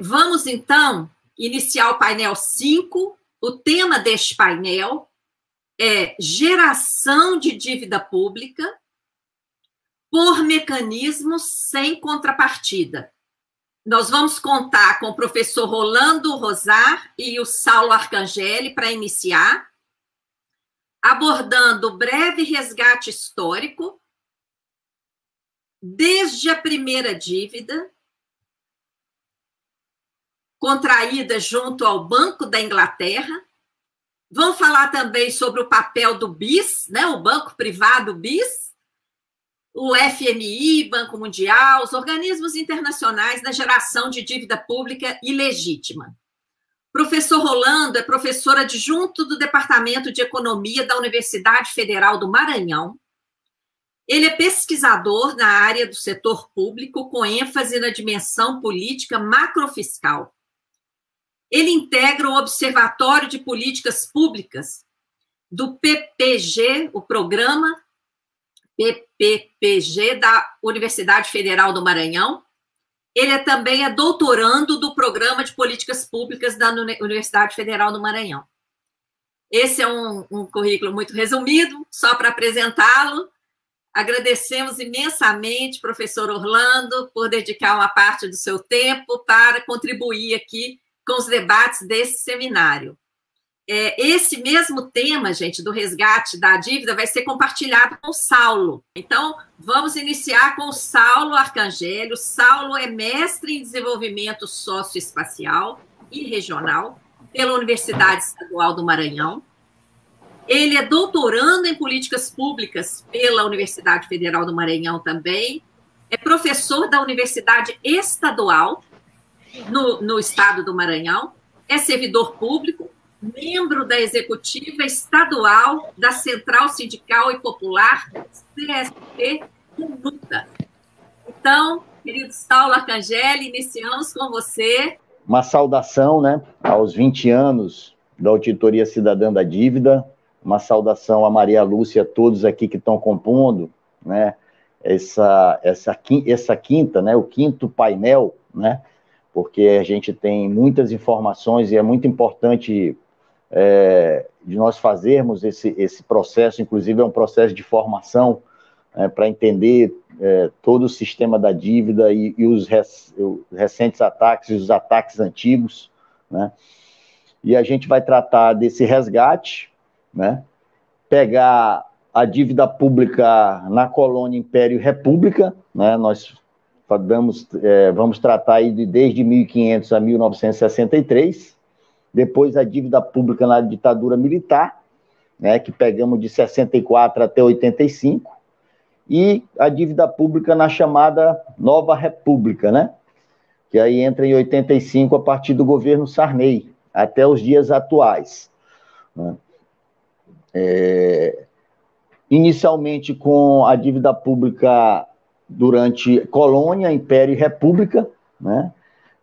Vamos, então, iniciar o painel 5. O tema deste painel é geração de dívida pública por mecanismos sem contrapartida. Nós vamos contar com o professor Rolando Rosar e o Saulo Arcangeli para iniciar, abordando o breve resgate histórico, desde a primeira dívida, contraída junto ao Banco da Inglaterra. Vão falar também sobre o papel do BIS, né, o Banco Privado BIS, o FMI, Banco Mundial, os organismos internacionais na geração de dívida pública ilegítima. Professor Rolando é professor adjunto do Departamento de Economia da Universidade Federal do Maranhão. Ele é pesquisador na área do setor público, com ênfase na dimensão política macrofiscal. Ele integra o Observatório de Políticas Públicas do PPG, o programa PPPG da Universidade Federal do Maranhão. Ele também é doutorando do Programa de Políticas Públicas da Universidade Federal do Maranhão. Esse é um currículo muito resumido, só para apresentá-lo. Agradecemos imensamente, professor Orlando, por dedicar uma parte do seu tempo para contribuir aqui com os debates desse seminário. Esse mesmo tema, gente, do resgate da dívida, vai ser compartilhado com o Saulo. Então, vamos iniciar com o Saulo Arcangeli. O Saulo é mestre em desenvolvimento socioespacial e regional pela Universidade Estadual do Maranhão. Ele é doutorando em políticas públicas pela Universidade Federal do Maranhão também. É professor da Universidade Estadual no estado do Maranhão. É servidor público, membro da Executiva Estadual da Central Sindical e Popular, CSP Luta. Então, querido Saulo Arcangeli, iniciamos com você. Uma saudação, né, aos 20 anos da Auditoria Cidadã da Dívida, uma saudação a Maria Lúcia e a todos aqui que estão compondo, né, essa quinta, né, o quinto painel, né, porque a gente tem muitas informações e é muito importante de nós fazermos esse processo, inclusive é um processo de formação para entender todo o sistema da dívida e os recentes ataques e os ataques antigos, né? E a gente vai tratar desse resgate, né? Pegar a dívida pública na colônia Império e República, né? Nós vamos tratar aí desde 1500 a 1963, depois a dívida pública na ditadura militar, né, que pegamos de 64 até 85, e a dívida pública na chamada Nova República, né, que aí entra em 85 a partir do governo Sarney, até os dias atuais, né. Inicialmente com a dívida pública durante colônia, Império e República, né.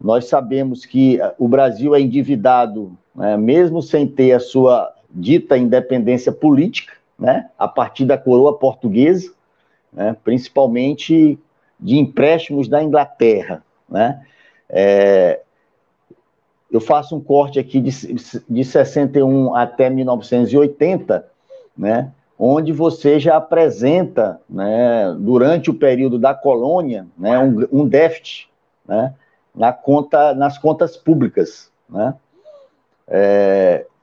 Nós sabemos que o Brasil é endividado, né, mesmo sem ter a sua dita independência política, né, a partir da coroa portuguesa, né, principalmente de empréstimos da Inglaterra, né. Eu faço um corte aqui de 61 até 1980, né, onde você já apresenta, né, durante o período da colônia, né, um déficit, né, nas contas públicas, né?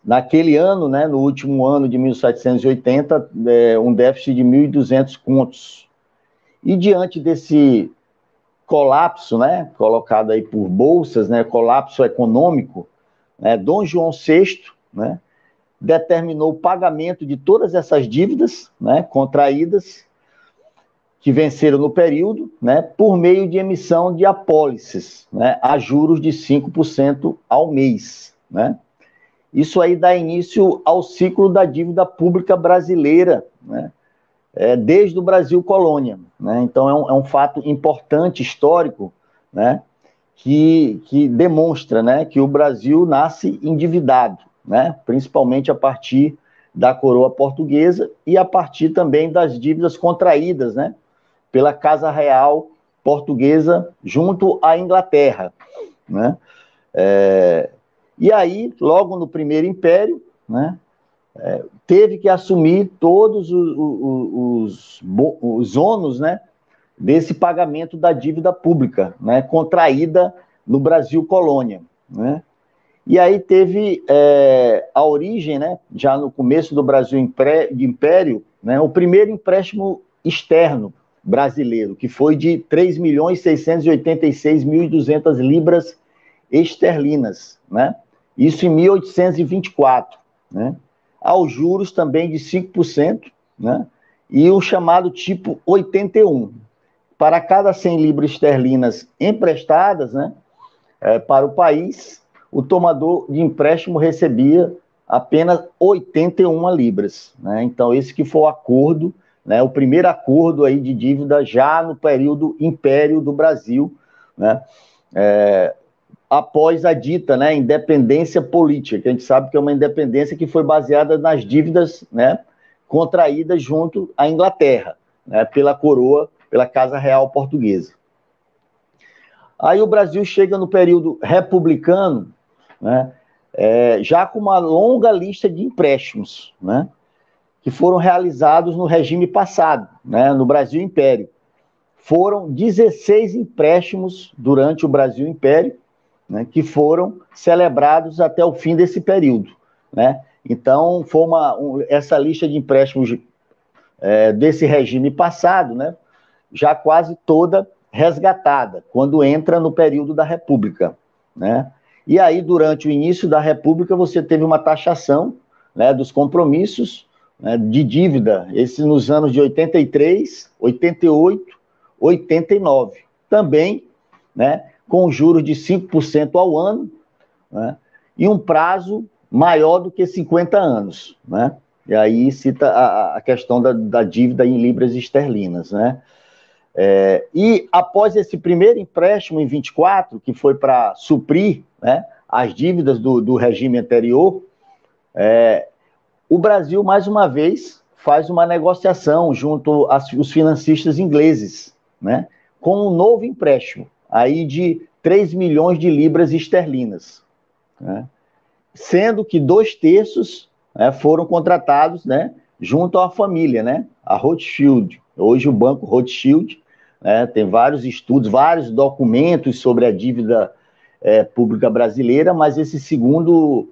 Naquele ano, né, no último ano de 1780, um déficit de 1.200 contos. E diante desse colapso, né, colocado aí por bolsas, né, colapso econômico, né, Dom João VI, né, determinou o pagamento de todas essas dívidas, né, contraídas, que venceram no período, né, por meio de emissão de apólices, né, a juros de 5% ao mês, né. Isso aí dá início ao ciclo da dívida pública brasileira, né, desde o Brasil colônia, né. Então é um fato importante, histórico, né, que demonstra, né, que o Brasil nasce endividado, né, principalmente a partir da coroa portuguesa e a partir também das dívidas contraídas, né, pela Casa Real Portuguesa junto à Inglaterra, né? E aí, logo no Primeiro Império, né, teve que assumir todos os ônus, né, desse pagamento da dívida pública, né, contraída no Brasil colônia, né? E aí teve a origem, né, já no começo do Brasil Império, né, o primeiro empréstimo externo brasileiro, que foi de 3.686.200 libras esterlinas, né? Isso em 1824, né? Aos juros também de 5%, né? E o chamado tipo 81. Para cada 100 libras esterlinas emprestadas, né, para o país, o tomador de empréstimo recebia apenas 81 libras, né? Então, esse que foi o acordo, né, o primeiro acordo aí de dívida já no período Império do Brasil, né, após a dita, né, independência política, que a gente sabe que é uma independência que foi baseada nas dívidas, né, contraídas junto à Inglaterra, né, pela coroa, pela Casa Real Portuguesa. Aí o Brasil chega no período republicano, né, já com uma longa lista de empréstimos, né, que foram realizados no regime passado, né, no Brasil Império. Foram 16 empréstimos durante o Brasil Império, né, que foram celebrados até o fim desse período, né? Então, foi essa lista de empréstimos desse regime passado, né, já quase toda resgatada, quando entra no período da República, né? E aí, durante o início da República, você teve uma taxação, né, dos compromissos, né, de dívida, esses nos anos de 83, 88, 89, também, né, com juros de 5% ao ano, né, e um prazo maior do que 50 anos, né? E aí cita a questão da dívida em libras esterlinas, né? E após esse primeiro empréstimo em 24, que foi para suprir, né, as dívidas do regime anterior, o Brasil, mais uma vez, faz uma negociação junto aos financistas ingleses, né, com um novo empréstimo, aí de 3 milhões de libras esterlinas, né, sendo que 2/3, né, foram contratados, né, junto à família, né, a Rothschild. Hoje o Banco Rothschild, né, tem vários estudos, vários documentos sobre a dívida pública brasileira, mas esse segundo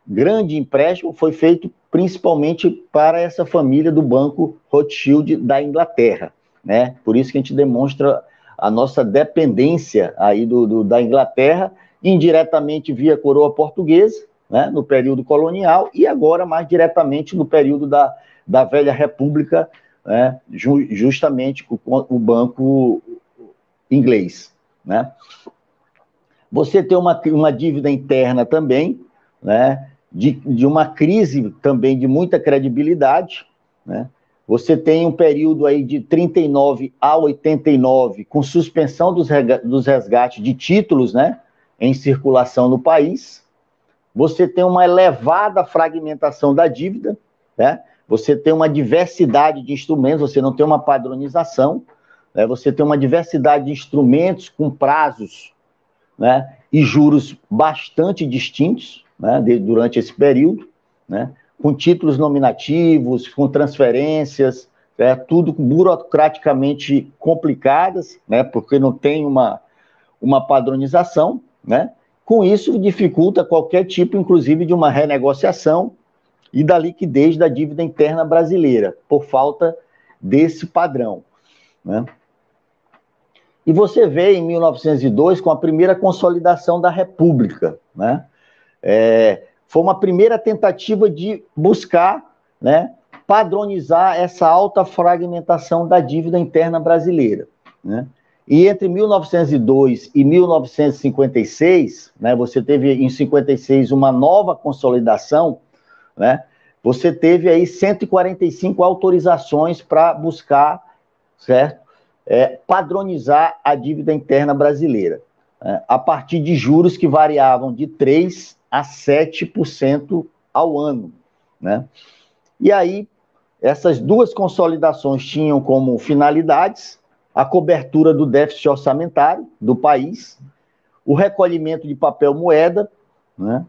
grande empréstimo foi feito principalmente para essa família do Banco Rothschild da Inglaterra, né? Por isso que a gente demonstra a nossa dependência aí da Inglaterra, indiretamente via coroa portuguesa, né, no período colonial, e agora mais diretamente no período da velha república, né, justamente com o banco inglês, né? Você tem uma dívida interna também, né, de uma crise também de muita credibilidade, né? Você tem um período aí de 39 a 89 com suspensão dos resgates de títulos, né, em circulação no país. Você tem uma elevada fragmentação da dívida, né? Você tem uma diversidade de instrumentos, você não tem uma padronização, né? Você tem uma diversidade de instrumentos com prazos, né, e juros bastante distintos, né, durante esse período, né, com títulos nominativos, com transferências, tudo burocraticamente complicadas, né, porque não tem uma padronização, né? Com isso dificulta qualquer tipo, inclusive, de uma renegociação e da liquidez da dívida interna brasileira, por falta desse padrão, né? E você vê em 1902 com a primeira consolidação da República, né? Foi uma primeira tentativa de buscar, né, padronizar essa alta fragmentação da dívida interna brasileira, né? E entre 1902 e 1956, né, você teve em 56 uma nova consolidação, né? Você teve aí 145 autorizações para buscar, certo? Padronizar a dívida interna brasileira, a partir de juros que variavam de 3% a 7% ao ano, né? E aí, essas duas consolidações tinham como finalidades a cobertura do déficit orçamentário do país, o recolhimento de papel moeda, né?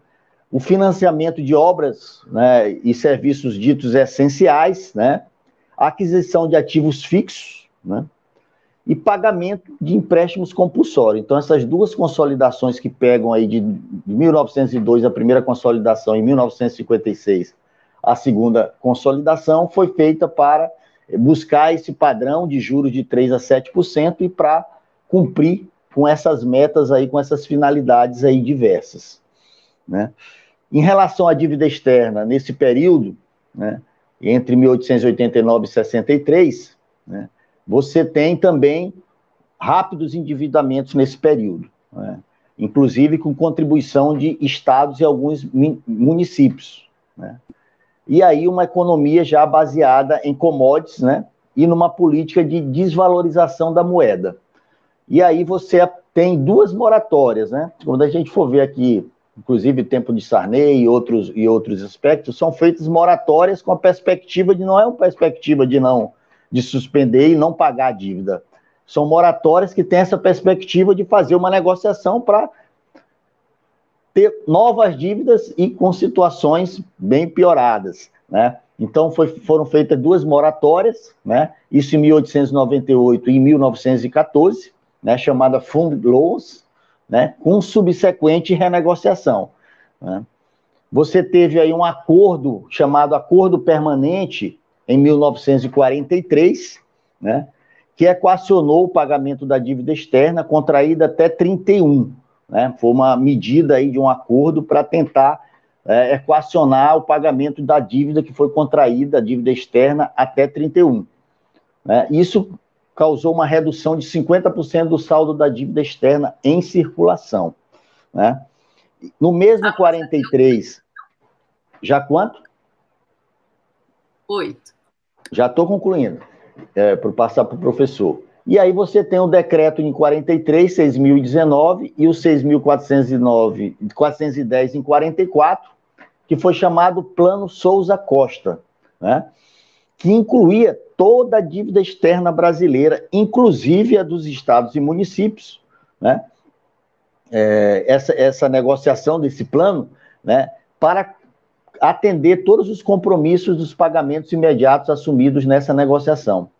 O financiamento de obras, né, e serviços ditos essenciais, né? A aquisição de ativos fixos, né? E pagamento de empréstimos compulsórios. Então, essas duas consolidações que pegam aí de 1902, a primeira consolidação, em 1956, a segunda consolidação, foi feita para buscar esse padrão de juros de 3% a 7% e para cumprir com essas metas aí, com essas finalidades aí diversas, né? Em relação à dívida externa, nesse período, né, entre 1889 e 63, né, você tem também rápidos endividamentos nesse período, né, inclusive com contribuição de estados e alguns municípios, né, e aí uma economia já baseada em commodities, né, e numa política de desvalorização da moeda. E aí você tem duas moratórias, né? Quando a gente for ver aqui, inclusive tempo de Sarney e outros aspectos, são feitas moratórias com a perspectiva de, não é uma perspectiva de suspender e não pagar a dívida. São moratórias que têm essa perspectiva de fazer uma negociação para ter novas dívidas e com situações bem pioradas, né? Então foram feitas duas moratórias, né? Isso em 1898 e em 1914, né, chamada Fund Loans, né, com subsequente renegociação, né. Você teve aí um acordo chamado Acordo Permanente em 1943, né, que equacionou o pagamento da dívida externa contraída até 31, né, foi uma medida aí de um acordo para tentar equacionar o pagamento da dívida que foi contraída, a dívida externa, até 31, né. Isso causou uma redução de 50% do saldo da dívida externa em circulação, né? No mesmo 43, já quanto? 8. Já estou concluindo, para passar para o professor. E aí você tem o decreto em 43, 6.019, e o 6.410 em 44, que foi chamado Plano Souza Costa, né? Que incluía toda a dívida externa brasileira, inclusive a dos estados e municípios, né? Essa negociação desse plano, né, para atender todos os compromissos dos pagamentos imediatos assumidos nessa negociação.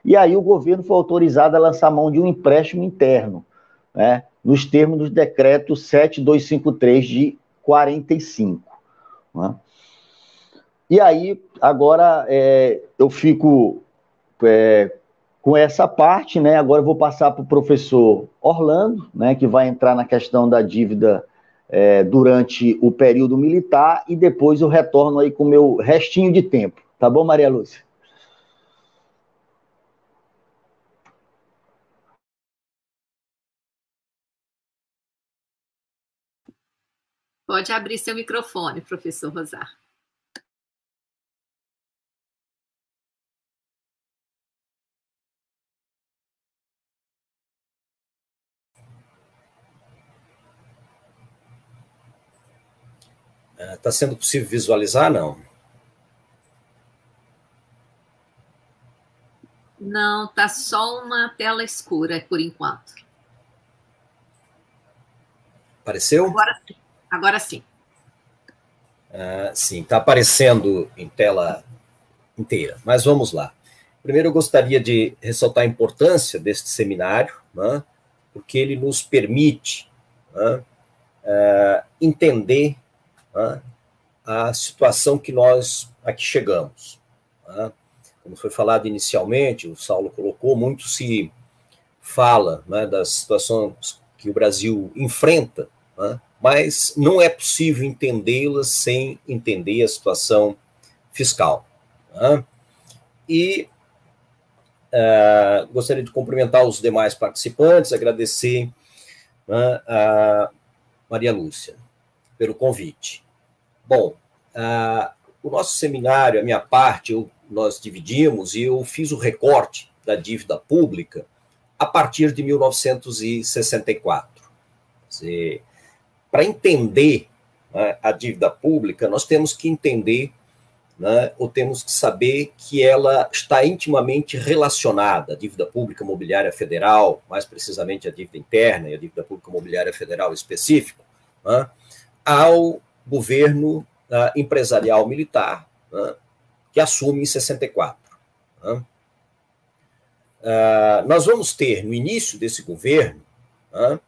E aí o governo foi autorizado a lançar mão de um empréstimo interno, né, nos termos do decreto 7253 de 45, né? E aí, agora, eu fico com essa parte, né? Agora eu vou passar para o professor Orlando, né, que vai entrar na questão da dívida durante o período militar, e depois eu retorno aí com o meu restinho de tempo. Tá bom, Maria Lúcia? Pode abrir seu microfone, professor Rosar. Está sendo possível visualizar, não? Não, está só uma tela escura, por enquanto. Apareceu? Agora sim. Sim, está aparecendo em tela inteira, mas vamos lá. Primeiro, eu gostaria de ressaltar a importância deste seminário, né, porque ele nos permite, né, entender, né, a situação que nós aqui chegamos, né. Como foi falado inicialmente, o Saulo colocou, muito se fala, né, das situações que o Brasil enfrenta, né, mas não é possível entendê-las sem entender a situação fiscal, né. E gostaria de cumprimentar os demais participantes, agradecer, né, a Maria Lúcia pelo convite. Bom, o nosso seminário, a minha parte, nós dividimos e eu fiz o recorte da dívida pública a partir de 1964. Para entender, né, a dívida pública, nós temos que entender né, ou temos que saber que ela está intimamente relacionada, a dívida pública mobiliária federal, mais precisamente a dívida interna e a dívida pública mobiliária federal específico, né, ao governo empresarial militar, né, que assume em 64. Né. Nós vamos ter, no início desse governo, né,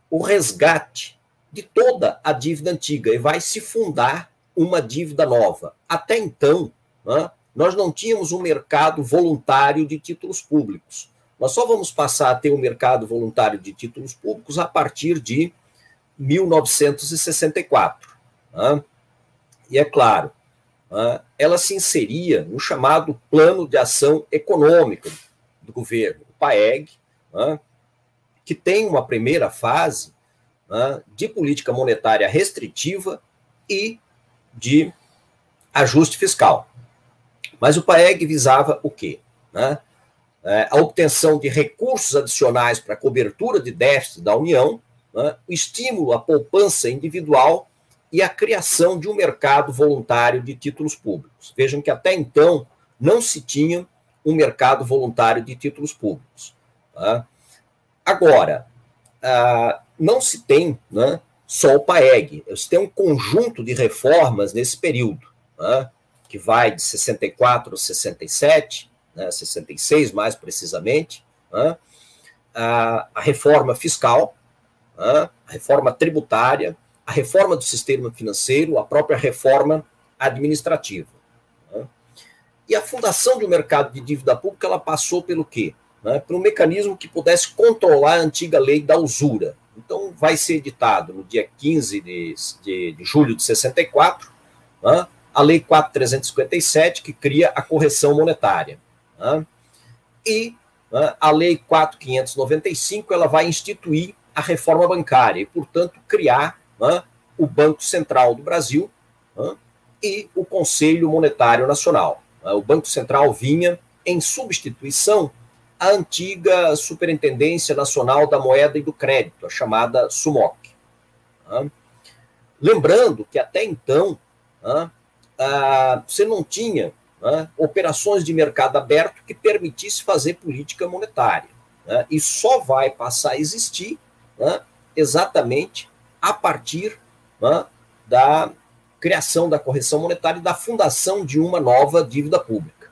o resgate de toda a dívida antiga, e vai se fundar uma dívida nova. Até então, né, nós não tínhamos um mercado voluntário de títulos públicos. Nós só vamos passar a ter um mercado voluntário de títulos públicos a partir de 1964. Né? E é claro, né, ela se inseria no chamado Plano de Ação Econômica do governo, o PAEG, né, que tem uma primeira fase, né, de política monetária restritiva e de ajuste fiscal. Mas o PAEG visava o quê? Né? A obtenção de recursos adicionais para a cobertura de déficit da União, né, o estímulo à poupança individual e a criação de um mercado voluntário de títulos públicos. Vejam que até então não se tinha um mercado voluntário de títulos públicos. Tá? Agora, não se tem, né, só o PAEG, se tem um conjunto de reformas nesse período, né, que vai de 64 a 67, né, 66 mais precisamente, né, a reforma fiscal, né, a reforma tributária, a reforma do sistema financeiro, a própria reforma administrativa. Né. E a fundação de um mercado de dívida pública, ela passou pelo quê? Né, por um mecanismo que pudesse controlar a antiga lei da usura. Então, vai ser editado no dia 15 de julho de 64, né, a Lei 4.357, que cria a correção monetária. Né, e, né, a Lei 4.595, ela vai instituir a reforma bancária e, portanto, criar, né, o Banco Central do Brasil, né, e o Conselho Monetário Nacional. Né, o Banco Central vinha em substituição a antiga Superintendência Nacional da Moeda e do Crédito, a chamada SUMOC. Lembrando que até então você não tinha operações de mercado aberto que permitisse fazer política monetária. E só vai passar a existir exatamente a partir da criação da correção monetária e da fundação de uma nova dívida pública.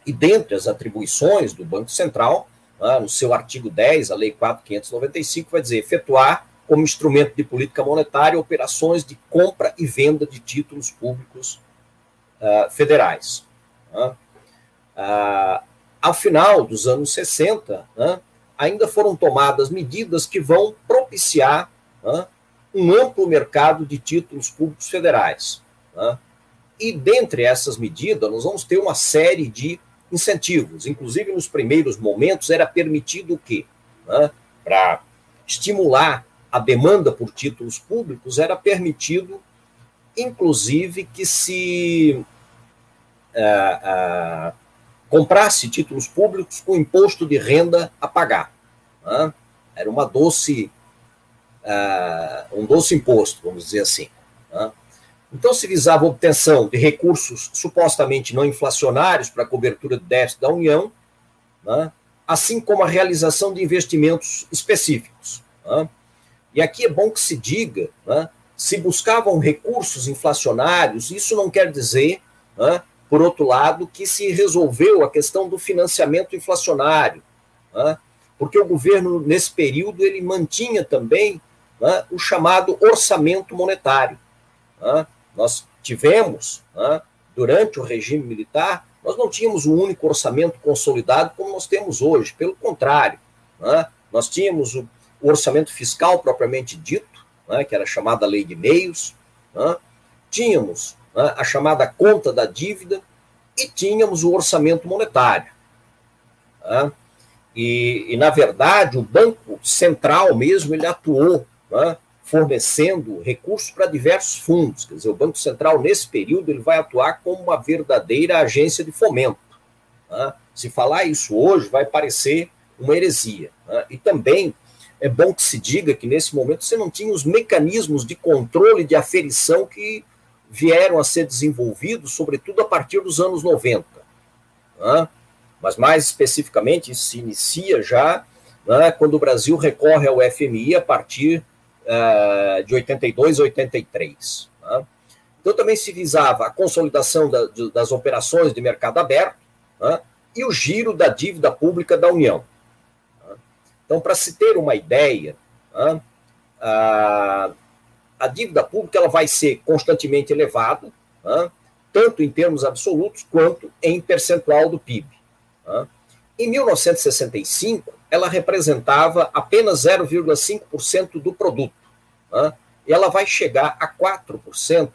E dentre as atribuições do Banco Central, no seu artigo 10, a Lei 4.595, vai dizer efetuar como instrumento de política monetária operações de compra e venda de títulos públicos federais. Ao final dos anos 60, ainda foram tomadas medidas que vão propiciar um amplo mercado de títulos públicos federais. E dentre essas medidas, nós vamos ter uma série de incentivos. Inclusive, nos primeiros momentos, era permitido o quê? Para estimular a demanda por títulos públicos, era permitido, inclusive, que se comprasse títulos públicos com imposto de renda a pagar. Era um doce imposto, vamos dizer assim. Então, se visava a obtenção de recursos supostamente não inflacionários para a cobertura de déficit da União, assim como a realização de investimentos específicos. E aqui é bom que se diga, se buscavam recursos inflacionários, isso não quer dizer, por outro lado, que se resolveu a questão do financiamento inflacionário, porque o governo, nesse período, ele mantinha também o chamado orçamento monetário. Nós tivemos, durante o regime militar, nós não tínhamos um único orçamento consolidado como nós temos hoje. Pelo contrário, nós tínhamos o orçamento fiscal propriamente dito, que era a chamada lei de meios, tínhamos a chamada conta da dívida e tínhamos o orçamento monetário. E, na verdade, o Banco Central mesmo, ele atuou fornecendo recursos para diversos fundos. Quer dizer, o Banco Central, nesse período, ele vai atuar como uma verdadeira agência de fomento. Se falar isso hoje, vai parecer uma heresia. E também é bom que se diga que, nesse momento, você não tinha os mecanismos de controle e de aferição que vieram a ser desenvolvidos, sobretudo a partir dos anos 90. Né? Mas, mais especificamente, isso se inicia já, né, quando o Brasil recorre ao FMI a partir de 82 a 83. Né? Então, também se visava a consolidação das operações de mercado aberto, né, e o giro da dívida pública da União. Né? Então, para se ter uma ideia, né, a dívida pública ela vai ser constantemente elevada, né, tanto em termos absolutos quanto em percentual do PIB. Né? Em 1965, ela representava apenas 0,5% do produto. Né? E ela vai chegar a 4%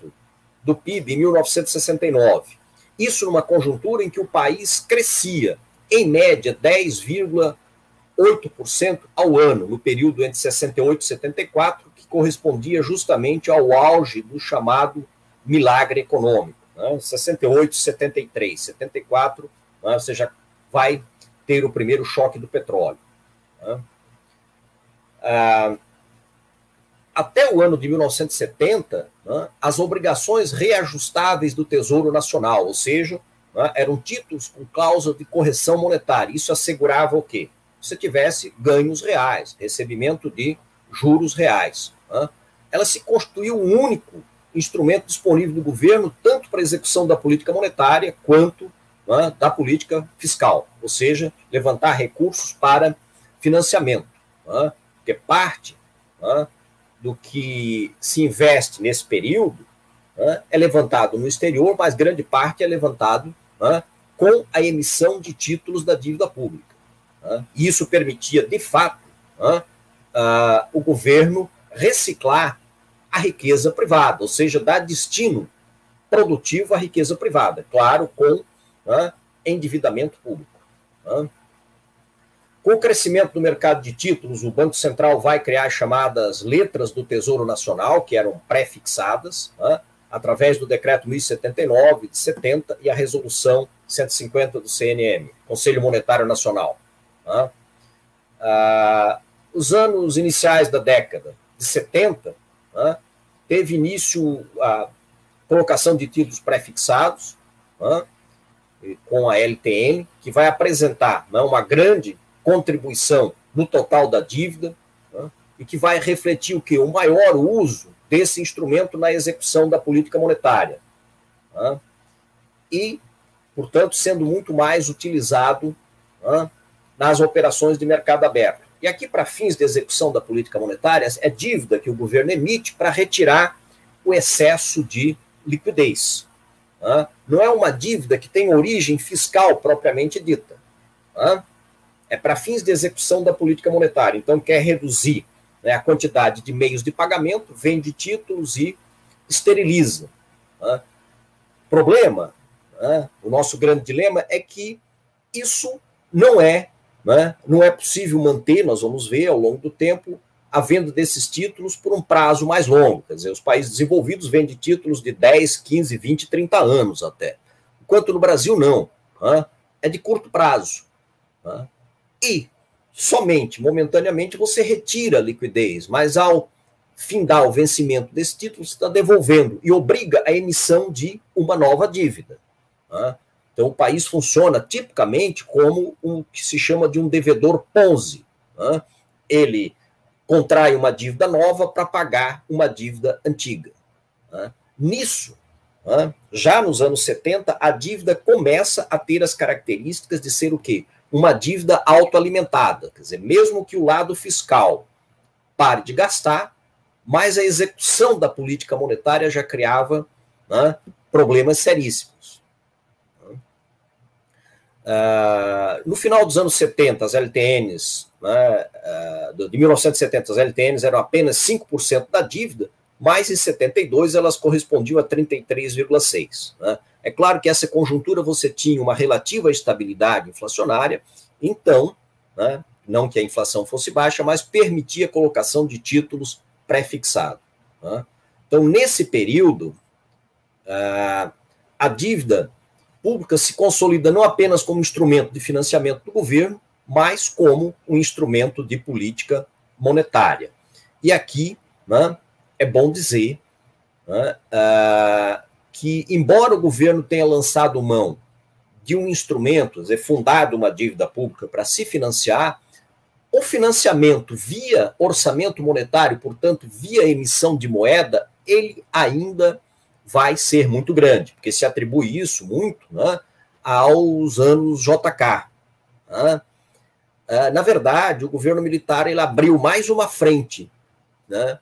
do PIB em 1969. Isso numa conjuntura em que o país crescia, em média, 10,8% ao ano, no período entre 68 e 74, que correspondia justamente ao auge do chamado milagre econômico. Né? 68, 73, 74, né? Você já vai ter o primeiro choque do petróleo. Né? Até o ano de 1970, né, as obrigações reajustáveis do Tesouro Nacional, ou seja, né, eram títulos com cláusula de correção monetária. Isso assegurava o quê? Que você tivesse ganhos reais, recebimento de juros reais. Né? Ela se constituiu o único instrumento disponível do governo, tanto para a execução da política monetária quanto, né, da política fiscal, ou seja, levantar recursos para financiamento, né, porque parte, né, do que se investe nesse período, né, é levantado no exterior, mas grande parte é levantado, né, com a emissão de títulos da dívida pública. Né, e isso permitia, de fato, né, o governo reciclar a riqueza privada, ou seja, dar destino produtivo à riqueza privada, claro, com, né, endividamento público. Né. Com o crescimento do mercado de títulos, o Banco Central vai criar as chamadas letras do Tesouro Nacional, que eram pré-fixadas, né, através do Decreto 1079 de 70 e a Resolução 150 do CNM, Conselho Monetário Nacional. Né. Os anos iniciais da década de 70, né, teve início a colocação de títulos pré-fixados, né, com a LTN, que vai apresentar, né, uma grande contribuição no total da dívida, né, e que vai refletir o quê? O maior uso desse instrumento na execução da política monetária. Né, e, portanto, sendo muito mais utilizado, né, nas operações de mercado aberto. E aqui, para fins de execução da política monetária, é dívida que o governo emite para retirar o excesso de liquidez. Né. Não é uma dívida que tem origem fiscal propriamente dita. Né. É para fins de execução da política monetária. Então, quer reduzir, né, a quantidade de meios de pagamento, vende títulos e esteriliza. Né? Problema, né, o nosso grande dilema é que isso não é possível manter, nós vamos ver ao longo do tempo, a venda desses títulos por um prazo mais longo. Quer dizer, os países desenvolvidos vendem títulos de 10, 15, 20, 30 anos até. Enquanto no Brasil, não. Né? É de curto prazo. Né? E somente, momentaneamente, você retira a liquidez, mas ao findar o vencimento desse título, você está devolvendo e obriga a emissão de uma nova dívida. Né? Então, o país funciona tipicamente como o que se chama de um devedor Ponzi. Né? Ele contrai uma dívida nova para pagar uma dívida antiga. Né? Nisso, né, já nos anos 70, a dívida começa a ter as características de ser o quê? Uma dívida autoalimentada, quer dizer, mesmo que o lado fiscal pare de gastar, mas a execução da política monetária já criava, né, problemas seríssimos. No final dos anos 70, as LTNs, né, de 1970, as LTNs eram apenas 5% da dívida, mas em 72 elas correspondiam a 33,6%. Né? É claro que essa conjuntura você tinha uma relativa estabilidade inflacionária, então, né, não que a inflação fosse baixa, mas permitia a colocação de títulos pré-fixados. Né? Então, nesse período, a dívida pública se consolida não apenas como instrumento de financiamento do governo, mas como um instrumento de política monetária. E aqui, né, é bom dizer né, que, embora o governo tenha lançado mão de um instrumento, quer dizer, fundado uma dívida pública para se financiar, o financiamento via orçamento monetário, portanto, via emissão de moeda, ele ainda vai ser muito grande, porque se atribui isso muito, né, aos anos JK. Né? Na verdade, o governo militar ele abriu mais uma frente, né,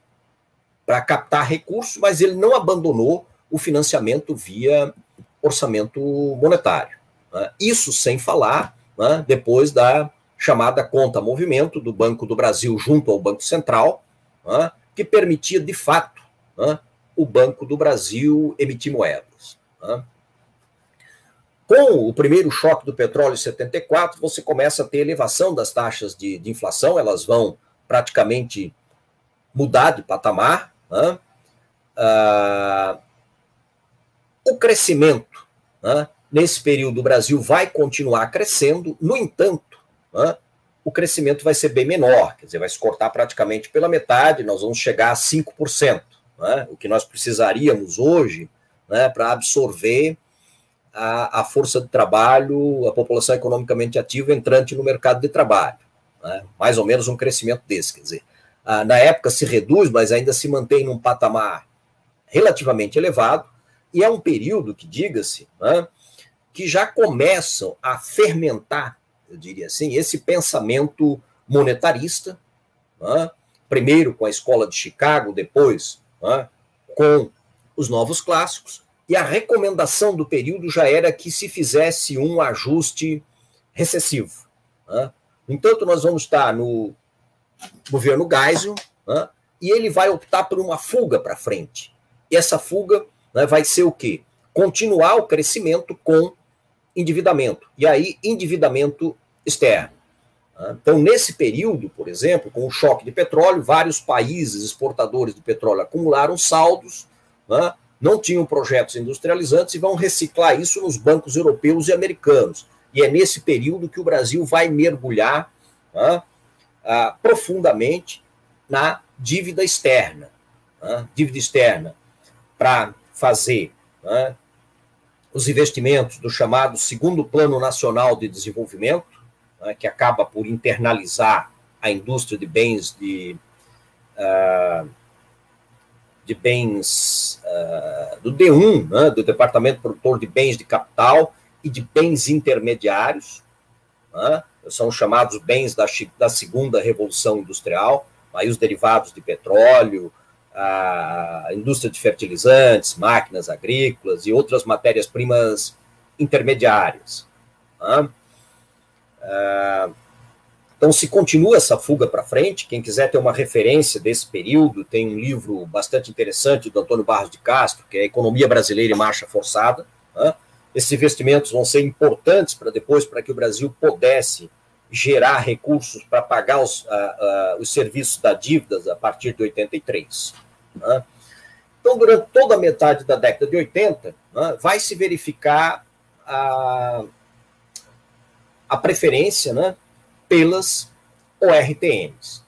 para captar recursos, mas ele não abandonou o financiamento via orçamento monetário. Né? Isso sem falar, né, depois da chamada conta-movimento do Banco do Brasil junto ao Banco Central, né, que permitia, de fato, né, o Banco do Brasil emitir moedas. Né? Com o primeiro choque do petróleo em 74, você começa a ter elevação das taxas de inflação, elas vão praticamente mudar de patamar. Né? O crescimento, né, nesse período, o Brasil vai continuar crescendo, no entanto, né, o crescimento vai ser bem menor, quer dizer, vai se cortar praticamente pela metade, nós vamos chegar a 5%, né, o que nós precisaríamos hoje, né, para absorver a força de trabalho, a população economicamente ativa entrante no mercado de trabalho. Né, mais ou menos um crescimento desse, quer dizer, na época se reduz, mas ainda se mantém num patamar relativamente elevado, e é um período que, diga-se, né, que já começam a fermentar, eu diria assim, esse pensamento monetarista, né, primeiro com a Escola de Chicago, depois, né, com os novos clássicos, e a recomendação do período já era que se fizesse um ajuste recessivo. Né. No entanto, nós vamos estar no governo Geisel, né, e ele vai optar por uma fuga para frente. E essa fuga, né, vai ser o quê? Continuar o crescimento com endividamento. E aí, endividamento externo. Né. Então, nesse período, por exemplo, com o choque de petróleo, vários países exportadores de petróleo acumularam saldos, né, não tinham projetos industrializantes e vão reciclar isso nos bancos europeus e americanos. E é nesse período que o Brasil vai mergulhar, né, profundamente na dívida externa. Né? Dívida externa para fazer, né, os investimentos do chamado Segundo Plano Nacional de Desenvolvimento, né, que acaba por internalizar a indústria de bens do D1, né, do Departamento Produtor de Bens de Capital e de Bens Intermediários, né, são chamados bens da segunda revolução industrial, aí os derivados de petróleo, a indústria de fertilizantes, máquinas agrícolas e outras matérias-primas intermediárias. Né? Então, se continua essa fuga para frente, quem quiser ter uma referência desse período, tem um livro bastante interessante do Antônio Barros de Castro, que é Economia Brasileira em Marcha Forçada. Né? Esses investimentos vão ser importantes para que o Brasil pudesse gerar recursos para pagar os serviços da dívida a partir de 83. Né? Então, durante toda a metade da década de 80, né, vai se verificar a preferência, né, pelas ORTMs.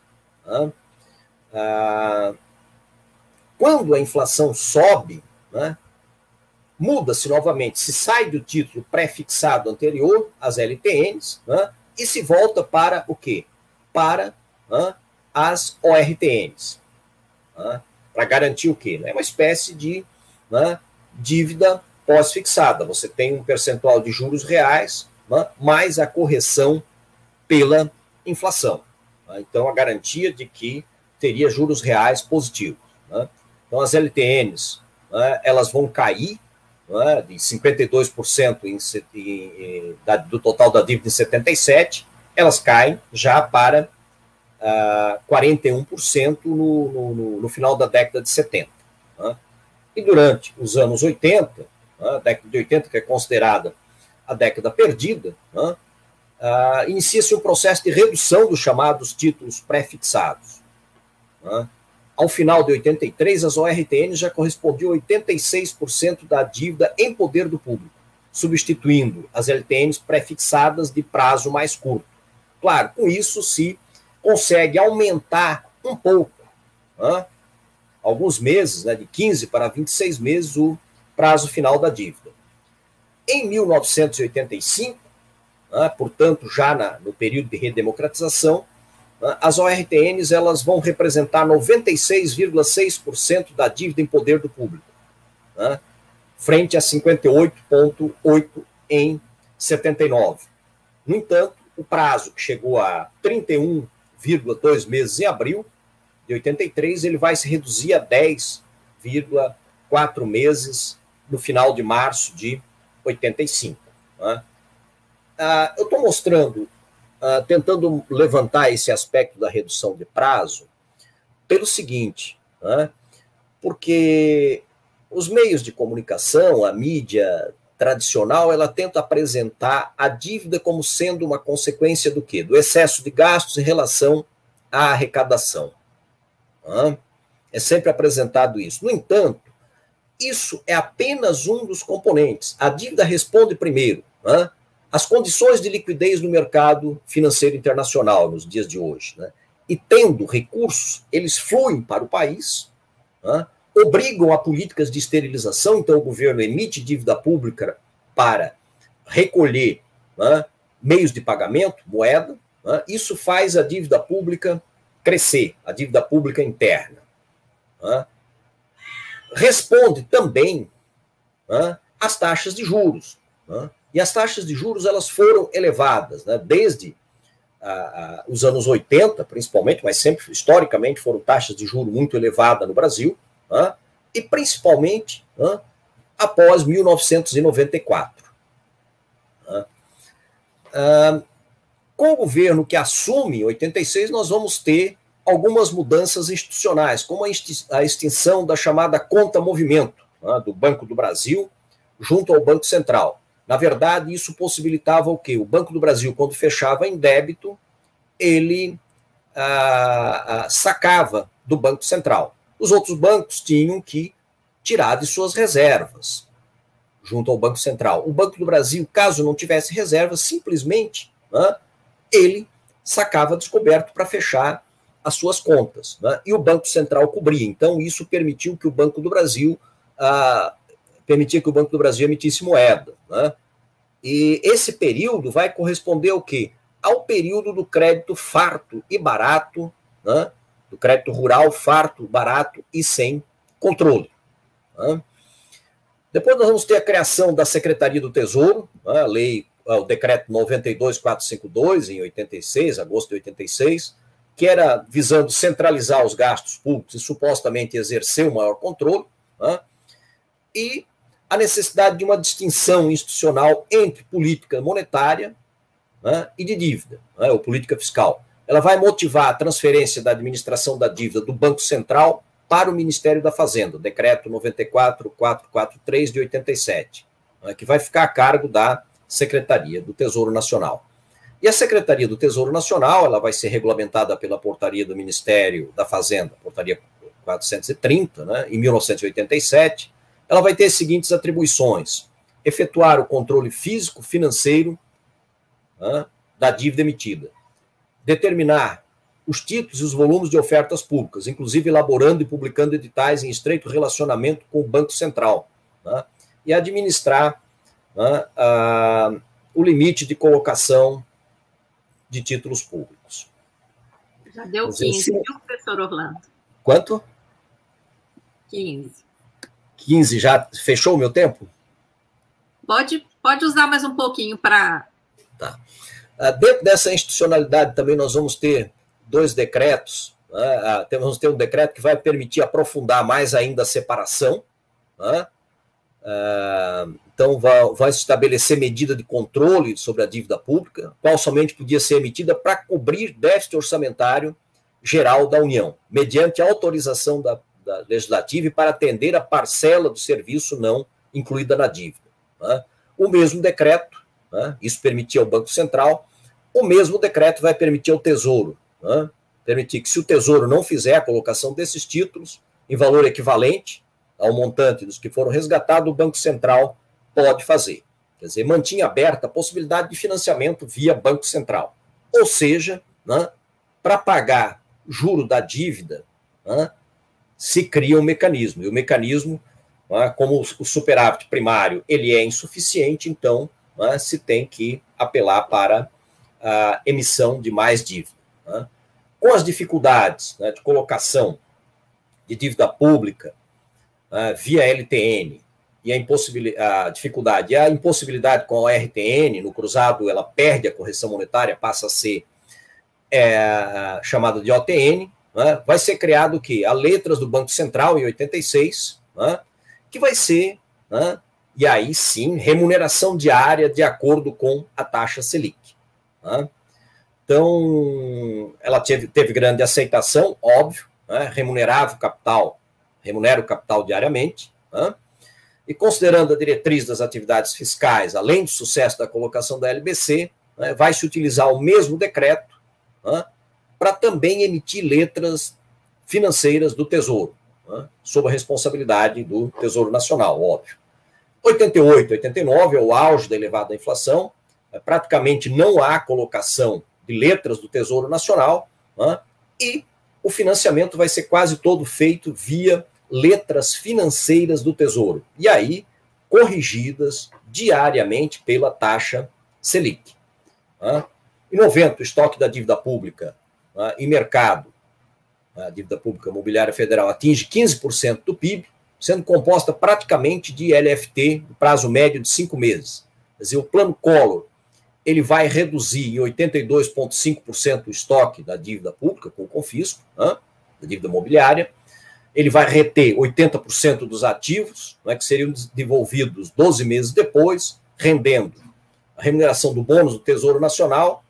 Né? Quando a inflação sobe, né, muda-se novamente, se sai do título pré-fixado anterior, as LTNs, né, e se volta para o quê? Para, né, as ORTNs. Né, para garantir o quê? É uma espécie de, né, dívida pós-fixada. Você tem um percentual de juros reais, né, mais a correção pela inflação. Né, então, a garantia de que teria juros reais positivos. Né. Então, as LTNs, né, elas vão cair, né, de 52% do total da dívida em 77, elas caem já para 41% no final da década de 70. Né? E durante os anos 80, né, a década de 80, que é considerada a década perdida, né, inicia-se um processo de redução dos chamados títulos pré-fixados. Né? Ao final de 83, as ORTNs já correspondiam a 86% da dívida em poder do público, substituindo as LTNs pré-fixadas de prazo mais curto. Claro, com isso se consegue aumentar um pouco, né, alguns meses, né, de 15 para 26 meses, o prazo final da dívida. Em 1985, né, portanto, já no período de redemocratização, né, as ORTNs elas vão representar 96,6% da dívida em poder do público, né, frente a 58,8% em 79. No entanto, o prazo que chegou a 31,2 meses em abril de 83, ele vai se reduzir a 10,4 meses no final de março de 85. Né? Eu estou mostrando, tentando levantar esse aspecto da redução de prazo, pelo seguinte, né? Porque os meios de comunicação, a mídia tradicional, ela tenta apresentar a dívida como sendo uma consequência do quê? Do excesso de gastos em relação à arrecadação. É sempre apresentado isso. No entanto, isso é apenas um dos componentes. A dívida responde primeiro às condições de liquidez no mercado financeiro internacional nos dias de hoje. Né? E tendo recursos, eles fluem para o país, obrigam a políticas de esterilização, então o governo emite dívida pública para recolher meios de pagamento, moeda, isso faz a dívida pública crescer, a dívida pública interna. Responde também às taxas de juros. E as taxas de juros elas foram elevadas, desde os anos 80, principalmente, mas sempre, historicamente, foram taxas de juros muito elevadas no Brasil, e principalmente após 1994. Com o governo que assume em 86, nós vamos ter algumas mudanças institucionais, como a extinção da chamada conta movimento do Banco do Brasil junto ao Banco Central. Na verdade, isso possibilitava o quê? O Banco do Brasil, quando fechava em débito, ele sacava do Banco Central. Os outros bancos tinham que tirar de suas reservas junto ao Banco Central. O Banco do Brasil, caso não tivesse reservas, simplesmente ele sacava descoberto para fechar as suas contas. E o Banco Central cobria. Então, isso permitiu que o Banco do Brasil emitisse moeda. E esse período vai corresponder ao quê? Ao período do crédito farto e barato, do crédito rural farto, barato e sem controle. Depois nós vamos ter a criação da Secretaria do Tesouro, o decreto 92.452, em 86, agosto de 86, que era visando centralizar os gastos públicos e supostamente exercer um maior controle, e a necessidade de uma distinção institucional entre política monetária e de dívida, ou política fiscal. Ela vai motivar a transferência da administração da dívida do Banco Central para o Ministério da Fazenda, decreto 94.443 de 87, que vai ficar a cargo da Secretaria do Tesouro Nacional. E a Secretaria do Tesouro Nacional ela vai ser regulamentada pela portaria do Ministério da Fazenda, portaria 430, em 1987. Ela vai ter as seguintes atribuições: efetuar o controle físico, financeiro da dívida emitida, determinar os títulos e os volumes de ofertas públicas, inclusive elaborando e publicando editais em estreito relacionamento com o Banco Central, e administrar o limite de colocação de títulos públicos. Já deu 15, viu, professor Orlando? Quanto? 15. 15, já fechou o meu tempo? Pode usar mais um pouquinho para... Tá. Dentro dessa institucionalidade também nós vamos ter 2 decretos. Vamos ter um decreto que vai permitir aprofundar mais ainda a separação. Então, vai se estabelecer medida de controle sobre a dívida pública, qual somente podia ser emitida para cobrir déficit orçamentário geral da União, mediante autorização da legislativa e para atender a parcela do serviço não incluída na dívida. O mesmo decreto, isso permitia ao Banco Central, o mesmo decreto vai permitir ao Tesouro, permitir que, se o Tesouro não fizer a colocação desses títulos em valor equivalente ao montante dos que foram resgatados, o Banco Central pode fazer. Quer dizer, mantinha aberta a possibilidade de financiamento via Banco Central. Ou seja, para pagar juro da dívida, se cria um mecanismo. E o mecanismo, como o superávit primário ele é insuficiente, então se tem que apelar para a emissão de mais dívida. Com as dificuldades de colocação de dívida pública via LTN e a dificuldade e a impossibilidade com a RTN, no cruzado ela perde a correção monetária, passa a ser chamada de OTN, vai ser criado o quê? A letras do Banco Central, em 86, que vai ser, e aí sim, remuneração diária de acordo com a taxa Selic. Então, ela teve grande aceitação, óbvio, remunera o capital diariamente, e considerando a diretriz das atividades fiscais, além do sucesso da colocação da LBC, vai se utilizar o mesmo decreto para também emitir letras financeiras do Tesouro, sob a responsabilidade do Tesouro Nacional, óbvio. 88, 89 é o auge da elevada inflação, praticamente não há colocação de letras do Tesouro Nacional, e o financiamento vai ser quase todo feito via letras financeiras do Tesouro, e aí corrigidas diariamente pela taxa Selic. Em 90, o estoque da dívida pública em mercado, a dívida pública imobiliária federal, atinge 15% do PIB, sendo composta praticamente de LFT, no prazo médio de 5 meses. Quer dizer, o Plano Collor ele vai reduzir em 82,5% o estoque da dívida pública, com o confisco, da dívida imobiliária. Ele vai reter 80% dos ativos, que seriam devolvidos 12 meses depois, rendendo a remuneração do bônus do Tesouro Nacional,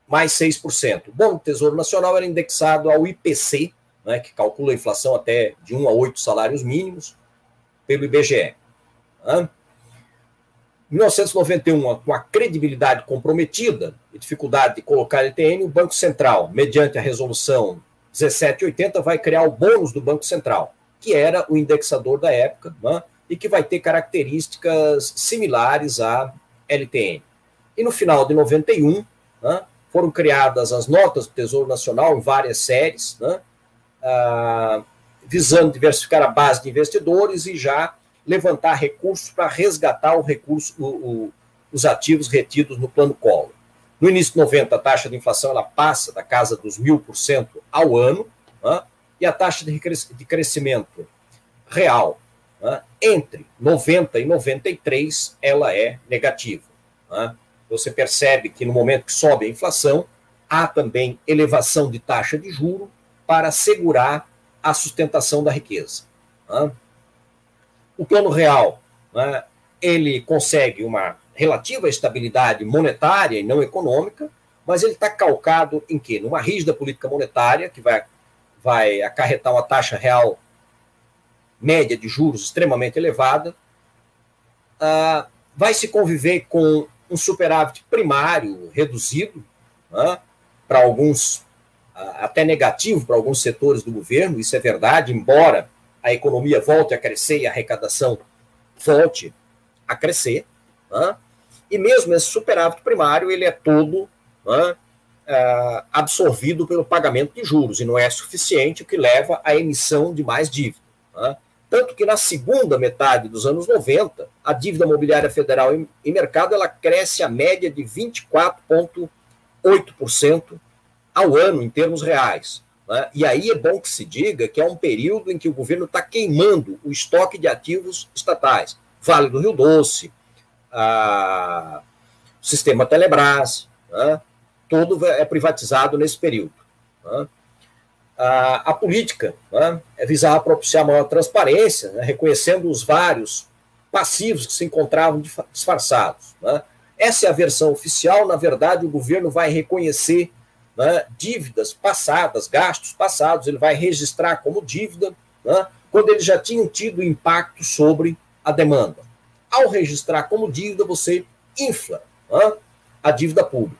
mais 6%. O bônus do Tesouro Nacional era indexado ao IPC, que calcula a inflação até de 1 a 8 salários mínimos, pelo IBGE. Em 1991, com a credibilidade comprometida e dificuldade de colocar LTN, o Banco Central, mediante a resolução 1780, vai criar o bônus do Banco Central, que era o indexador da época, e que vai ter características similares à LTN. E no final de 91, foram criadas as notas do Tesouro Nacional em várias séries, visando diversificar a base de investidores e já levantar recursos para resgatar os ativos retidos no Plano Collor. No início de 90, a taxa de inflação ela passa da casa dos 1.000% ao ano, e a taxa de crescimento real entre 90 e 93 ela é negativa. Você percebe que no momento que sobe a inflação, há também elevação de taxa de juro para assegurar a sustentação da riqueza. O Plano Real, ele consegue uma relativa estabilidade monetária e não econômica, mas ele está calcado em quê? Numa rígida política monetária, que vai acarretar uma taxa real média de juros extremamente elevada, vai se conviver com um superávit primário reduzido, para alguns, até negativo para alguns setores do governo, isso é verdade, embora a economia volte a crescer e a arrecadação volte a crescer, e mesmo esse superávit primário ele é todo absorvido pelo pagamento de juros, e não é suficiente, o que leva à emissão de mais dívida. Tanto que na segunda metade dos anos 90, a dívida imobiliária federal em mercado ela cresce a média de 24,8% ao ano em termos reais. E aí é bom que se diga que é um período em que o governo está queimando o estoque de ativos estatais. Vale do Rio Doce, o sistema Telebrás, tudo é privatizado nesse período. A política é visar propiciar maior transparência, reconhecendo os vários passivos que se encontravam disfarçados. Essa é a versão oficial. Na verdade, o governo vai reconhecer dívidas passadas, gastos passados, ele vai registrar como dívida quando eles já tinham tido impacto sobre a demanda. Ao registrar como dívida, você infla a dívida pública.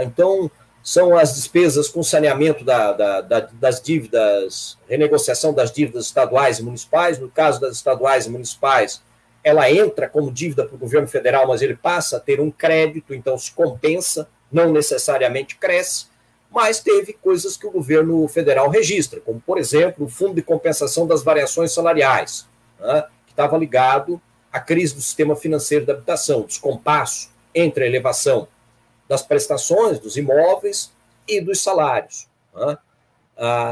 Então, são as despesas com saneamento das dívidas, renegociação das dívidas estaduais e municipais. No caso das estaduais e municipais, ela entra como dívida para o governo federal, mas ele passa a ter um crédito, então se compensa, não necessariamente cresce. mas teve coisas que o governo federal registra, como, por exemplo, o Fundo de Compensação das Variações Salariais, né, que estava ligado à crise do sistema financeiro da habitação, descompasso entre a elevação das prestações, dos imóveis e dos salários. Né.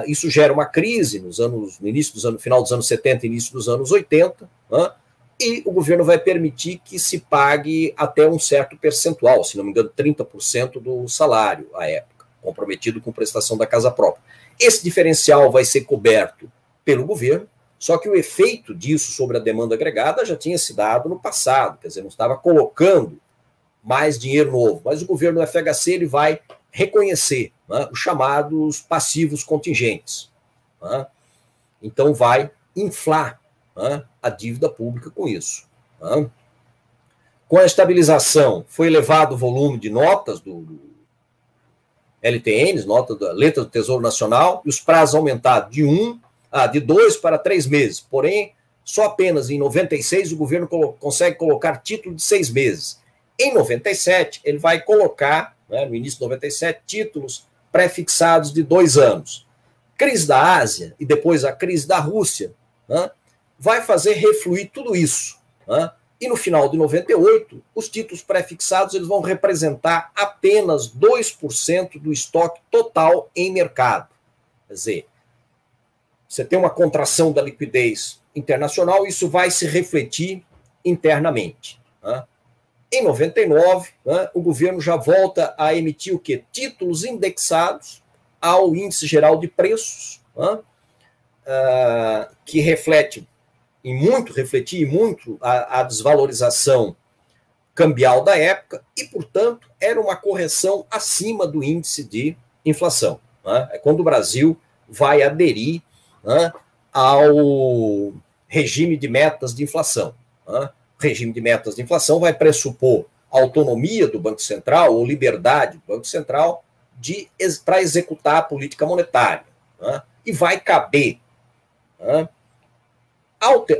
Isso gera uma crise no final dos anos 70 e início dos anos 80, né, e o governo vai permitir que se pague até um certo percentual, se não me engano, 30% do salário à época, comprometido com prestação da casa própria. Esse diferencial vai ser coberto pelo governo, só que o efeito disso sobre a demanda agregada já tinha se dado no passado, quer dizer, não estava colocando mais dinheiro novo, mas o governo do FHC ele vai reconhecer, né, os chamados passivos contingentes. Né? Então vai inflar, né, a dívida pública com isso. Né? Com a estabilização, foi elevado o volume de notas do LTNs, nota da letra do Tesouro Nacional, e os prazos aumentaram de 2 para 3 meses. Porém, só apenas em 96 o governo consegue colocar título de 6 meses. Em 97, ele vai colocar, né, no início de 97, títulos pré-fixados de 2 anos. Crise da Ásia e depois a crise da Rússia, né, vai fazer refluir tudo isso. Né? E no final de 98, os títulos pré-fixados eles vão representar apenas 2% do estoque total em mercado. Quer dizer, você tem uma contração da liquidez internacional, isso vai se refletir internamente. Né? Em 99, né, o governo já volta a emitir o quê? Títulos indexados ao índice geral de preços, né, que refletia muito a desvalorização cambial da época e, portanto, era uma correção acima do índice de inflação. Né? É quando o Brasil vai aderir, né, ao regime de metas de inflação. Né? O regime de metas de inflação vai pressupor autonomia do Banco Central ou liberdade do Banco Central para executar a política monetária. Né? E vai caber, né,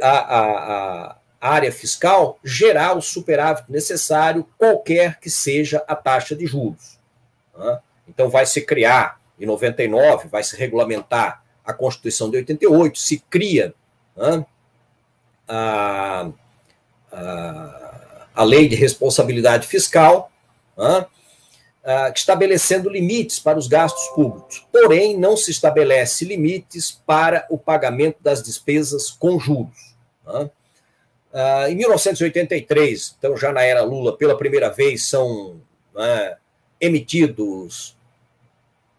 a área fiscal gerar o superávit necessário, qualquer que seja a taxa de juros. Né? Então, vai se criar, em 99, vai se regulamentar a Constituição de 88, se cria, né, a Lei de Responsabilidade Fiscal, né, estabelecendo limites para os gastos públicos. Porém, não se estabelece limites para o pagamento das despesas com juros. Né? Em 1983, então já na era Lula, pela primeira vez são, né, emitidos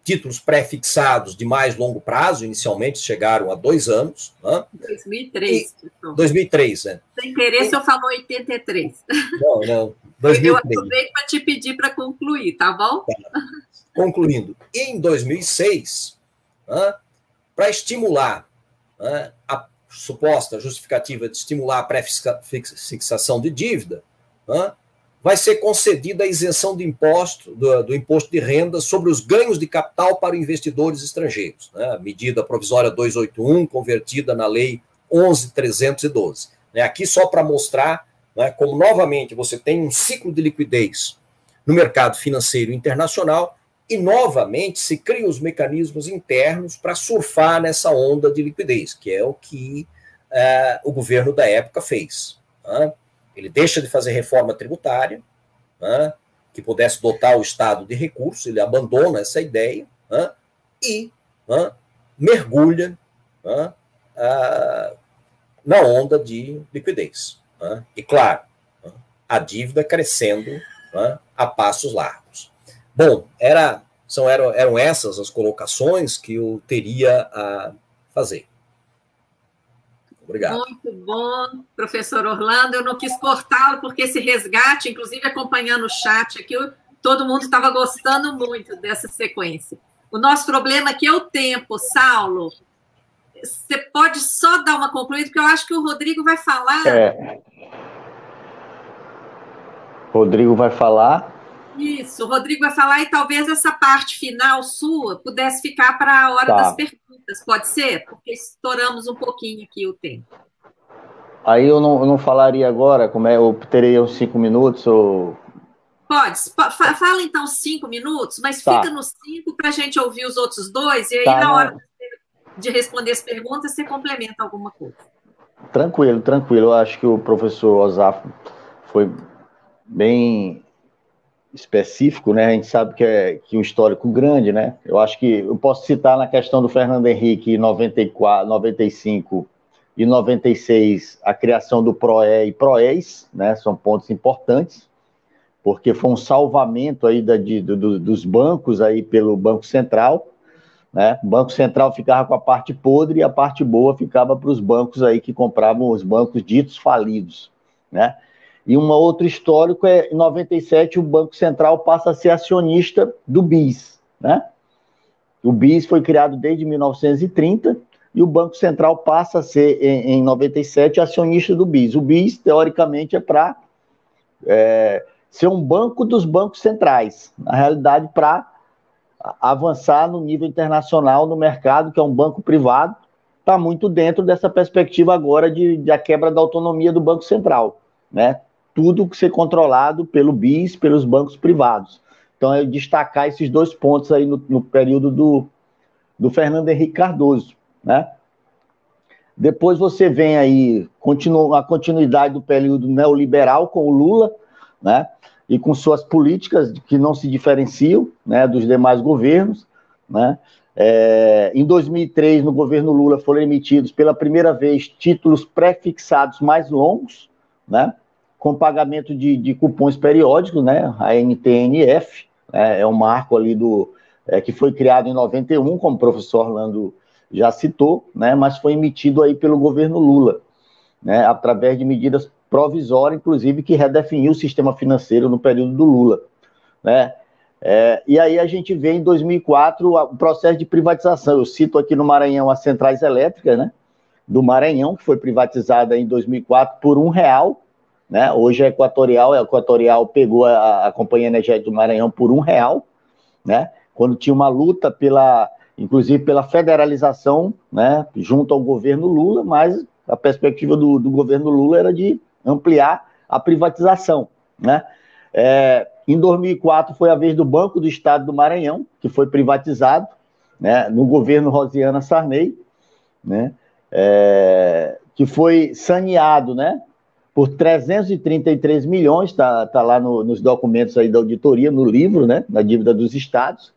títulos pré-fixados de mais longo prazo, inicialmente chegaram a 2 anos. Né? 2003. 2003, né? Sem querer, se eu falou 83. Não. 2003. Eu aproveito para te pedir para concluir, tá bom? Concluindo, em 2006, né, para estimular, né, a suposta justificativa de estimular a pré-fixação de dívida, né, vai ser concedida a isenção do imposto de renda sobre os ganhos de capital para investidores estrangeiros, né, a medida provisória 281, convertida na lei 11.312. Né, aqui só para mostrar, né, como novamente você tem um ciclo de liquidez no mercado financeiro internacional e novamente se criam os mecanismos internos para surfar nessa onda de liquidez, que é o que o governo da época fez. Né? Ele deixa de fazer reforma tributária, né, que pudesse dotar o Estado de recursos, ele abandona essa ideia, né, e, né, mergulha, né, na onda de liquidez. Né, e, claro, né, a dívida crescendo, né, a passos largos. Bom, eram essas as colocações que eu teria a fazer. Obrigado. Muito bom, professor Orlando. Eu não quis cortá-lo, porque esse resgate, inclusive acompanhando o chat aqui, todo mundo estava gostando muito dessa sequência. O nosso problema aqui é o tempo, Saulo. Você pode só dar uma concluída, porque eu acho que o Rodrigo vai falar. Rodrigo vai falar. Isso, o Rodrigo vai falar e talvez essa parte final sua pudesse ficar para a hora das perguntas, pode ser? Porque estouramos um pouquinho aqui o tempo. Aí eu não falaria agora, como eu terei uns 5 minutos, ou Pode. Fala então 5 minutos, mas Tá. Fica nos 5 para a gente ouvir os outros 2, e aí Tá, na não. hora de responder as perguntas, você complementa alguma coisa. Tranquilo, tranquilo. Eu acho que o professor Osafo foi bem específico, né? A gente sabe que é um histórico grande, né? Eu acho que eu posso citar na questão do Fernando Henrique em 94, 95 e 96 a criação do PROE e PROES, né? São pontos importantes, porque foi um salvamento aí dos bancos aí pelo Banco Central, né? O Banco Central ficava com a parte podre e a parte boa ficava para os bancos aí que compravam os bancos ditos falidos, né? E um outro histórico é, em 97, o Banco Central passa a ser acionista do BIS, né? O BIS foi criado desde 1930 e o Banco Central passa a ser, em 97, acionista do BIS. O BIS, teoricamente, é para ser um banco dos bancos centrais, na realidade, para avançar no nível internacional no mercado, que é um banco privado, está muito dentro dessa perspectiva agora da quebra da autonomia do Banco Central, né? Tudo que ser controlado pelo BIS, pelos bancos privados. Então, é destacar esses 2 pontos aí no período do Fernando Henrique Cardoso, né? Depois você vem aí a continuidade do período neoliberal com o Lula, né? E com suas políticas que não se diferenciam, né, dos demais governos, né? Em 2003, no governo Lula, foram emitidos pela primeira vez títulos pré-fixados mais longos, né, com pagamento de cupons periódicos, né, a NTNF, né, é um marco ali que foi criado em 91, como o professor Orlando já citou, né, mas foi emitido aí pelo governo Lula, né, através de medidas provisórias, inclusive, que redefiniu o sistema financeiro no período do Lula, né. E aí a gente vê em 2004 o processo de privatização. Eu cito aqui no Maranhão as centrais elétricas, né, do Maranhão, que foi privatizada em 2004 por R$1, né? Hoje a Equatorial pegou a Companhia Energética do Maranhão por R$1, né? Quando tinha uma luta inclusive pela federalização, né, junto ao governo Lula, mas a perspectiva do governo Lula era de ampliar a privatização, né? Em 2004 foi a vez do Banco do Estado do Maranhão, que foi privatizado, né, no governo Rosiana Sarney, né, que foi saneado, né, por 333 milhões, está lá nos documentos aí da auditoria, no livro, né, da dívida dos estados,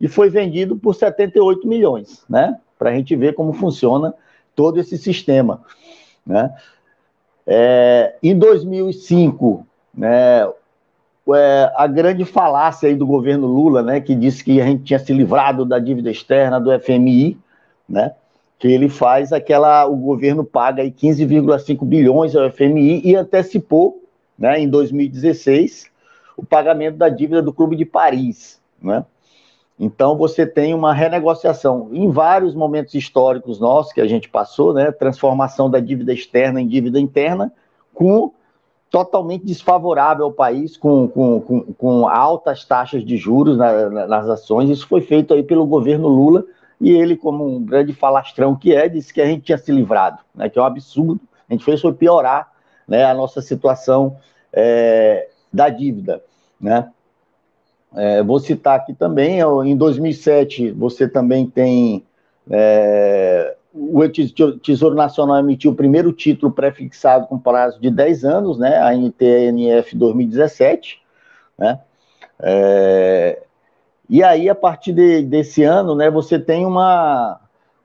e foi vendido por 78 milhões, né, para a gente ver como funciona todo esse sistema, né. Em 2005, né, a grande falácia aí do governo Lula, né, que disse que a gente tinha se livrado da dívida externa do FMI, né, que ele faz o governo paga aí 15,5 bilhões ao FMI e antecipou, né, em 2016, o pagamento da dívida do Clube de Paris, né. Então, você tem uma renegociação em vários momentos históricos nossos que a gente passou, né, transformação da dívida externa em dívida interna, totalmente desfavorável ao país, com altas taxas de juros nas ações. Isso foi feito aí pelo governo Lula, e ele, como um grande falastrão que disse que a gente tinha se livrado, né, que é um absurdo. A gente fez foi piorar, né, a nossa situação da dívida, né. Vou citar aqui também, em 2007, você também tem... o Tesouro Nacional emitiu o primeiro título pré-fixado com prazo de 10 anos, né, a NTNF 2017, né, e aí, a partir desse ano, né, você tem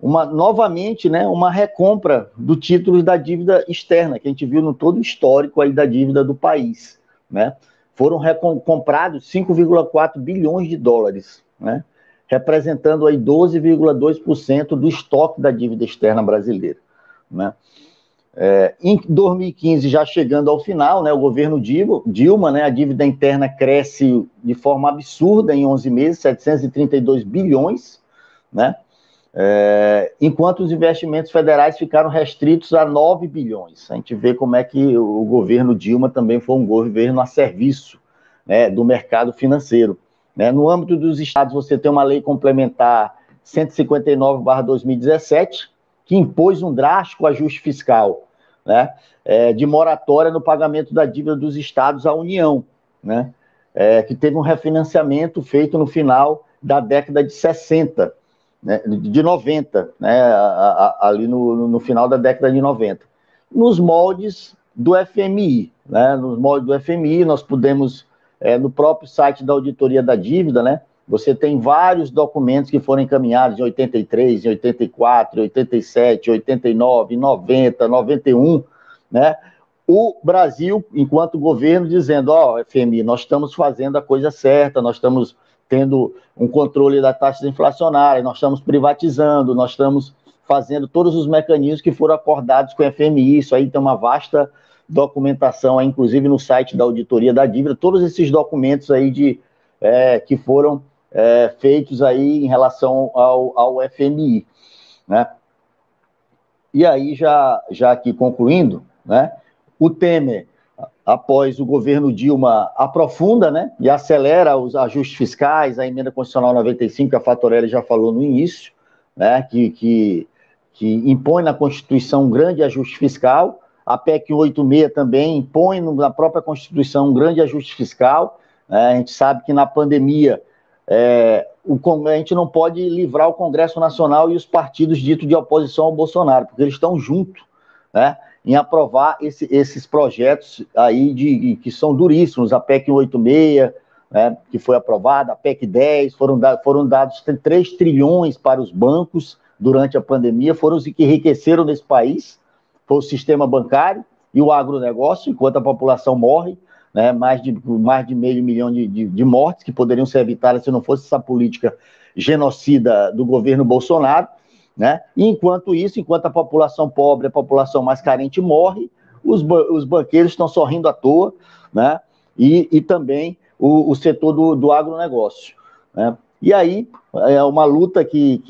novamente, né, uma recompra do título da dívida externa, que a gente viu no todo o histórico aí da dívida do país, né. Foram comprados 5,4 bilhões de dólares, né, representando aí 12,2% do estoque da dívida externa brasileira, né. Em 2015, já chegando ao final, né, o governo Dilma, né, a dívida interna cresce de forma absurda em 11 meses, 732 bilhões, né, enquanto os investimentos federais ficaram restritos a 9 bilhões. A gente vê como é que o governo Dilma também foi um governo a serviço, né, do mercado financeiro, né. No âmbito dos estados, você tem uma lei complementar 159/2017, que impôs um drástico ajuste fiscal, né, de moratória no pagamento da dívida dos estados à União, né. que teve um refinanciamento feito no final da década de 60, né, de 90, né, ali no final da década de 90, nos moldes do FMI. Né, nos moldes do FMI, nós pudemos, no próprio site da Auditoria da Dívida, né, você tem vários documentos que foram encaminhados em 83, em 84, em 87, 89, 90, 91, né? O Brasil, enquanto governo, dizendo, FMI, nós estamos fazendo a coisa certa, nós estamos tendo um controle da taxa inflacionária, nós estamos privatizando, nós estamos fazendo todos os mecanismos que foram acordados com o FMI, isso aí tem uma vasta documentação, inclusive no site da Auditoria da Dívida, todos esses documentos aí que foram feitos aí em relação ao FMI, né? E aí, já aqui concluindo, né, o Temer, após o governo Dilma, aprofunda, né, e acelera os ajustes fiscais, a emenda constitucional 95, que a Fatorelli já falou no início, né, que impõe na Constituição um grande ajuste fiscal, a PEC 186 também impõe na própria Constituição um grande ajuste fiscal, né, a gente sabe que na pandemia a gente não pode livrar o Congresso Nacional e os partidos ditos de oposição ao Bolsonaro, porque eles estão juntos, né, em aprovar esses projetos aí que são duríssimos, a PEC 186, né, que foi aprovada, a PEC 10, foram dados 3 trilhões para os bancos durante a pandemia, foram os que enriqueceram nesse país, foi o sistema bancário e o agronegócio, enquanto a população morre, né, mais de meio milhão de mortes que poderiam ser evitadas se não fosse essa política genocida do governo Bolsonaro, né? E enquanto isso, enquanto a população pobre, a população mais carente morre, os banqueiros estão sorrindo à toa, né? E também o setor do agronegócio, né? E aí, é uma luta que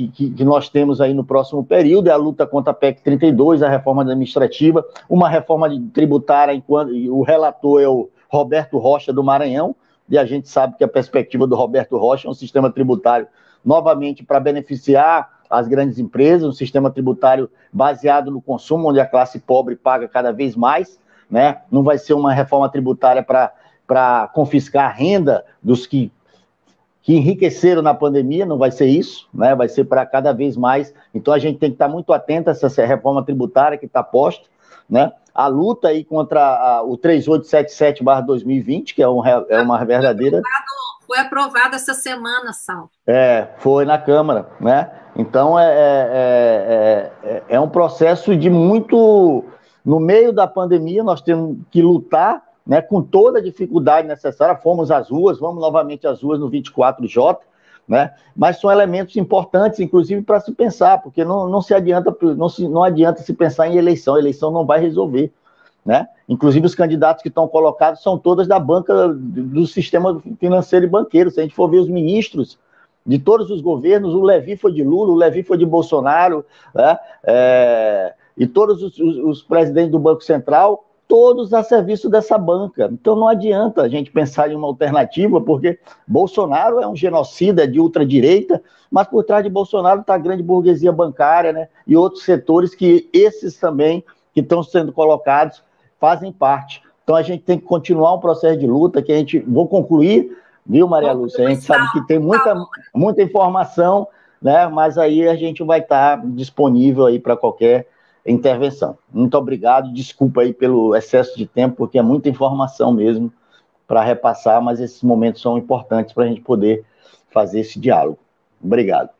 nós temos aí no próximo período, é a luta contra a PEC 32, a reforma administrativa, uma reforma tributária, enquanto o relator é o Roberto Rocha, do Maranhão, e a gente sabe que a perspectiva do Roberto Rocha é um sistema tributário, novamente, para beneficiar as grandes empresas, um sistema tributário baseado no consumo, onde a classe pobre paga cada vez mais, né? Não vai ser uma reforma tributária para confiscar a renda dos que enriqueceram na pandemia, não vai ser isso, né? Vai ser para cada vez mais. Então a gente tem que estar muito atento a essa reforma tributária que está posta, né? A luta aí contra o 3877/2020, que é uma verdadeira... Foi aprovado essa semana, Sal. Foi na Câmara, né? Então é um processo de muito... No meio da pandemia, nós temos que lutar, né, com toda a dificuldade necessária. Fomos às ruas, vamos novamente às ruas no 24J, né? Mas são elementos importantes, inclusive, para se pensar, porque não adianta se pensar em eleição, a eleição não vai resolver, né? Inclusive, os candidatos que estão colocados são todas da banca do sistema financeiro e banqueiro. Se a gente for ver os ministros de todos os governos, o Levi foi de Lula, o Levi foi de Bolsonaro, né? E todos os presidentes do Banco Central, todos a serviço dessa banca. Então não adianta a gente pensar em uma alternativa, porque Bolsonaro é um genocida, é de ultradireita, mas por trás de Bolsonaro está a grande burguesia bancária, né? E outros setores que esses também, que estão sendo colocados, fazem parte. Então a gente tem que continuar um processo de luta, que vou concluir, viu, Maria Lúcia? A gente sabe que tem muita informação, né? Mas aí a gente vai estar disponível aí para qualquer intervenção. Muito obrigado, desculpa aí pelo excesso de tempo, porque é muita informação mesmo para repassar, mas esses momentos são importantes para a gente poder fazer esse diálogo. Obrigado.